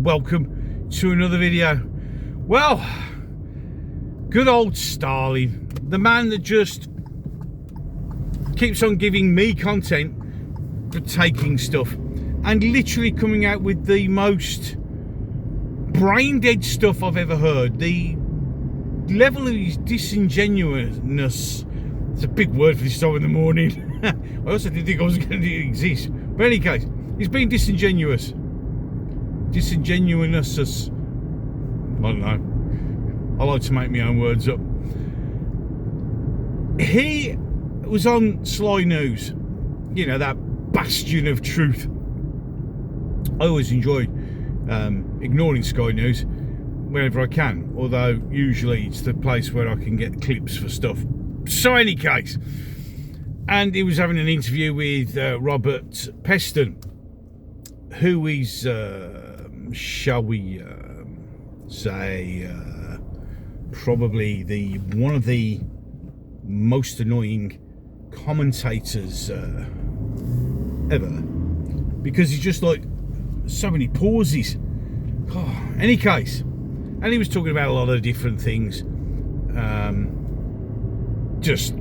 Welcome to another video. Well, good old Stalin, the man that just keeps on giving me content for taking stuff and literally coming out with the most brain dead stuff I've ever heard. The level of his disingenuousness, it's a big word for this time in the morning. I also didn't think I was going to exist, but in any case, he's been disingenuous. Disingenuous. I don't know. I like to make my own words up. He was on Sly News, you know, that bastion of truth. I always enjoy ignoring Sky News whenever I can, although usually it's the place where I can get clips for stuff. So, any case, and he was having an interview with Robert Peston, who is, shall we say, probably one of the most annoying commentators ever, because he's just like so many pauses. Any case, and he was talking about a lot of different things, just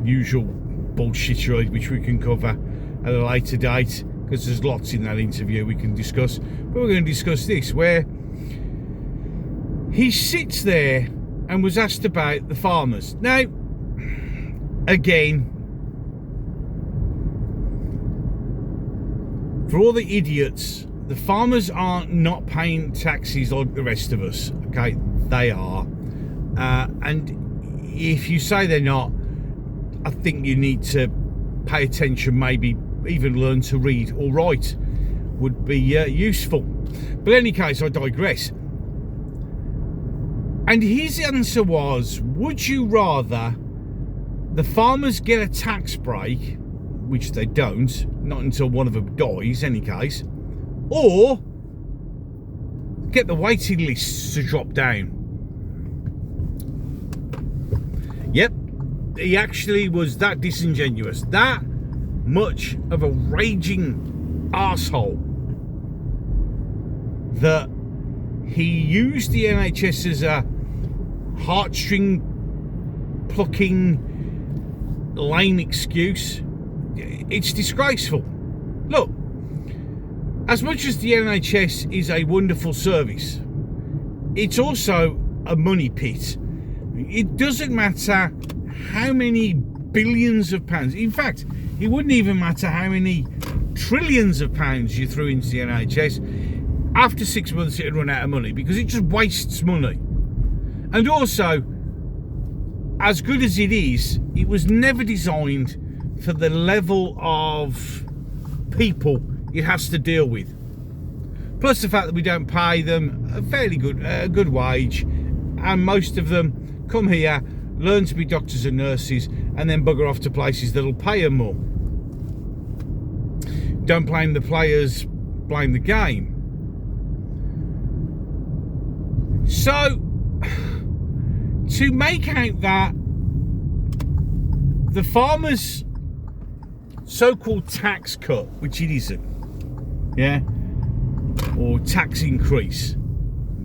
usual bullshit, which we can cover at a later date, because there's lots in that interview we can discuss. But we're going to discuss this, where he sits there and was asked about the farmers. Now, again, for all the idiots, the farmers are not paying taxes like the rest of us. Okay, they are. And if you say they're not, I think you need to pay attention, maybe even learn to read or write would be useful. But in any case, I digress. And his answer was, would you rather the farmers get a tax break, which they don't, not until one of them dies, any case, or get the waiting lists to drop down? Yep, he actually was that disingenuous, that much of a raging arsehole, that he used the NHS as a heartstring plucking lame excuse. It's disgraceful. Look, as much as the NHS is a wonderful service, it's also a money pit. It doesn't matter how many billions of pounds, in fact, it wouldn't even matter how many trillions of pounds you threw into the NHS. After 6 months, it'd run out of money, because it just wastes money. And also, as good as it is, it was never designed for the level of people it has to deal with. Plus the fact that we don't pay them a fairly good wage, and most of them come here, learn to be doctors and nurses, and then bugger off to places that'll pay them more. Don't blame the players, blame the game. So, to make out that the farmers' so-called tax cut, which it isn't, yeah, or tax increase,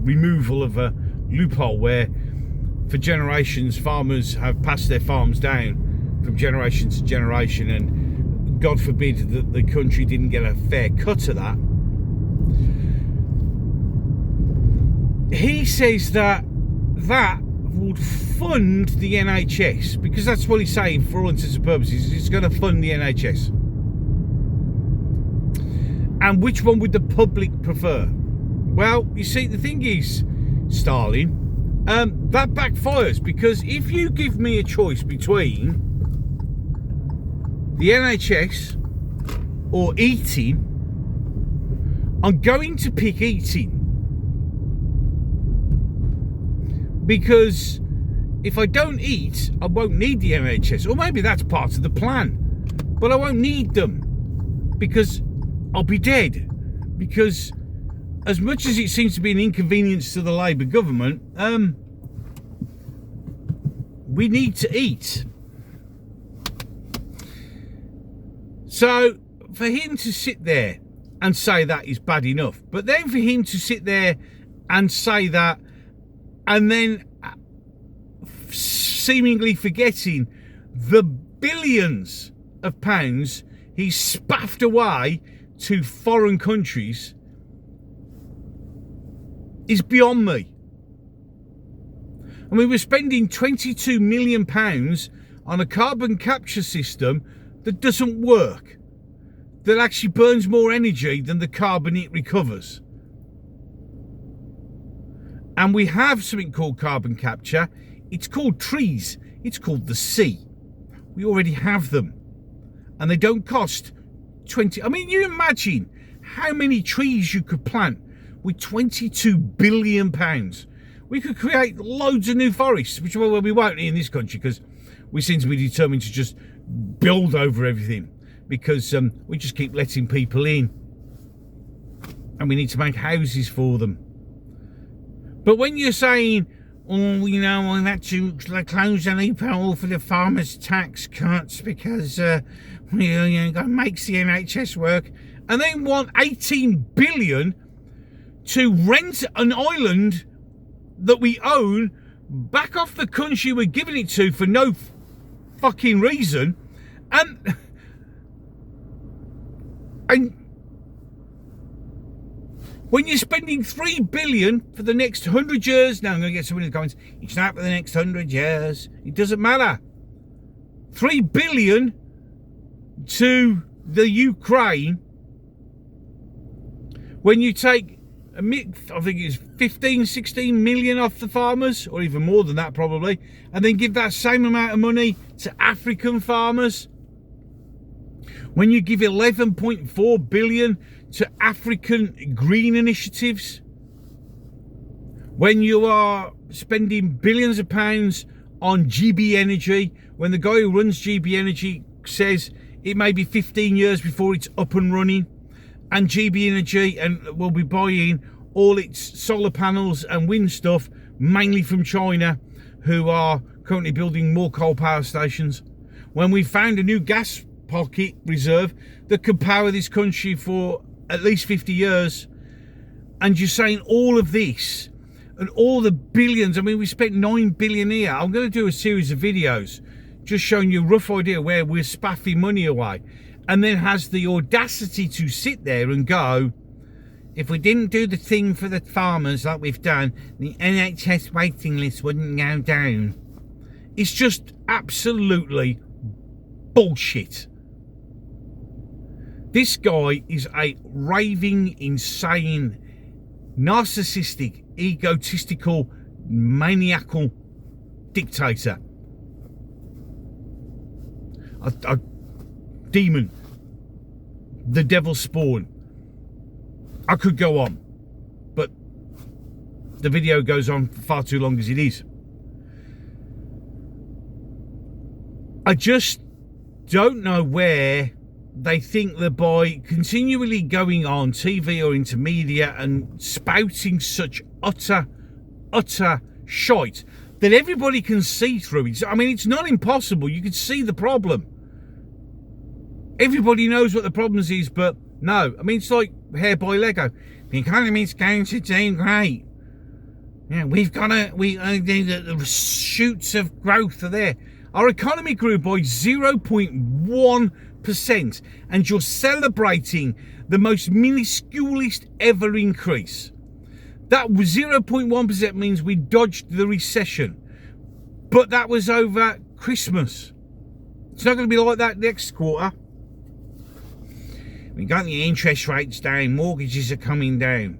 removal of a loophole where for generations farmers have passed their farms down from generation to generation, and God forbid that the country didn't get a fair cut of that. He says that would fund the NHS, because that's what he's saying for all intents and purposes. It's going to fund the NHS. And which one would the public prefer? Well, you see, the thing is, Stalin, that backfires, because if you give me a choice between the NHS or eating, I'm going to pick eating. Because if I don't eat, I won't need the NHS. Or maybe that's part of the plan. But I won't need them, because I'll be dead. Because as much as it seems to be an inconvenience to the Labour government, we need to eat. So for him to sit there and say that is bad enough. But then for him to sit there and say that, and then seemingly forgetting the billions of pounds he spaffed away to foreign countries, is beyond me. I mean, we're spending £22 million on a carbon capture system that doesn't work, that actually burns more energy than the carbon it recovers. And we have something called carbon capture. It's called trees. It's called the sea. We already have them. And they don't cost 20... I mean, you imagine how many trees you could plant with £22 billion. We could create loads of new forests, which we won't in this country because we seem to be determined to just build over everything, because we just keep letting people in and we need to make houses for them. But when you're saying, oh, you know, I've had to close the loophole for the farmers' tax cuts because God makes the NHS work, and then want 18 billion to rent an island that we own back off the country we're giving it to for no fucking reason, and when you're spending 3 billion for the next 100 years, now I'm going to get somebody in the comments, it's not for the next 100 years, it doesn't matter. 3 billion to the Ukraine, when you take I think it's 15, 16 million off the farmers, or even more than that probably, and then give that same amount of money to African farmers. When you give 11.4 billion to African green initiatives, when you are spending billions of pounds on GB Energy, when the guy who runs GB Energy says it may be 15 years before it's up and running, and GB Energy and will be buying all its solar panels and wind stuff mainly from China, who are currently building more coal power stations. When we found a new gas pocket reserve that could power this country for at least 50 years, and you're saying all of this and all the billions. I mean, we spent 9 billion here. I'm going to do a series of videos just showing you a rough idea where we're spaffing money away, and then has the audacity to sit there and go, if we didn't do the thing for the farmers like we've done, the NHS waiting list wouldn't go down. It's just absolutely bullshit. This guy is a raving, insane, narcissistic, egotistical, maniacal dictator. A demon. The devil's spawn. I could go on, but the video goes on for far too long as it is. I just don't know where they think that by continually going on TV or into media and spouting such utter shite that everybody can see through it. I mean, it's not impossible. You can see the problem. Everybody knows what the problem is, but no. I mean, it's like hair by Lego. The economy's going to do great. Yeah, the shoots of growth are there. Our economy grew by 0.1%, and you're celebrating the most minusculest ever increase. That 0.1% means we dodged the recession, but that was over Christmas. It's not going to be like that next quarter. We got the interest rates down, mortgages are coming down.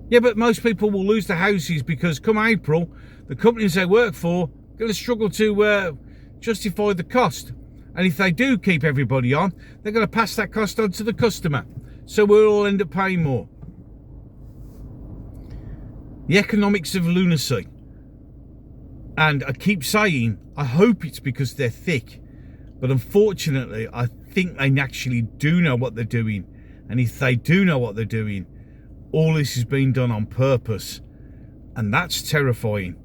Yeah, but most people will lose their houses because come April, the companies they work for are going to struggle to justify the cost. And if they do keep everybody on, they're going to pass that cost on to the customer. So we'll all end up paying more. The economics of lunacy. And I keep saying, I hope it's because they're thick. But unfortunately, I think they actually do know what they're doing. And if they do know what they're doing, all this has been done on purpose. And that's terrifying.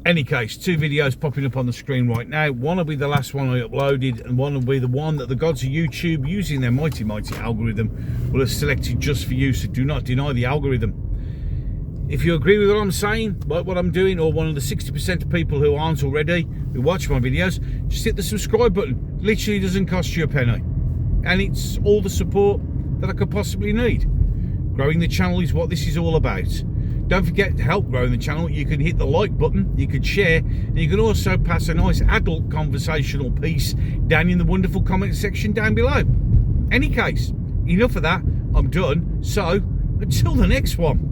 Any case, 2 videos popping up on the screen right now. One will be the last one I uploaded, and one will be the one that the gods of YouTube, using their mighty algorithm, will have selected just for you. So do not deny the algorithm. If you agree with what I'm saying, like what I'm doing, or one of the 60% of people who aren't already, who watch my videos, just hit the subscribe button. Literally doesn't cost you a penny. And it's all the support that I could possibly need. Growing the channel is what this is all about. Don't forget, to help growing the channel, you can hit the like button, you can share, and you can also pass a nice adult conversational piece down in the wonderful comment section down below. Any case, enough of that, I'm done. So, until the next one.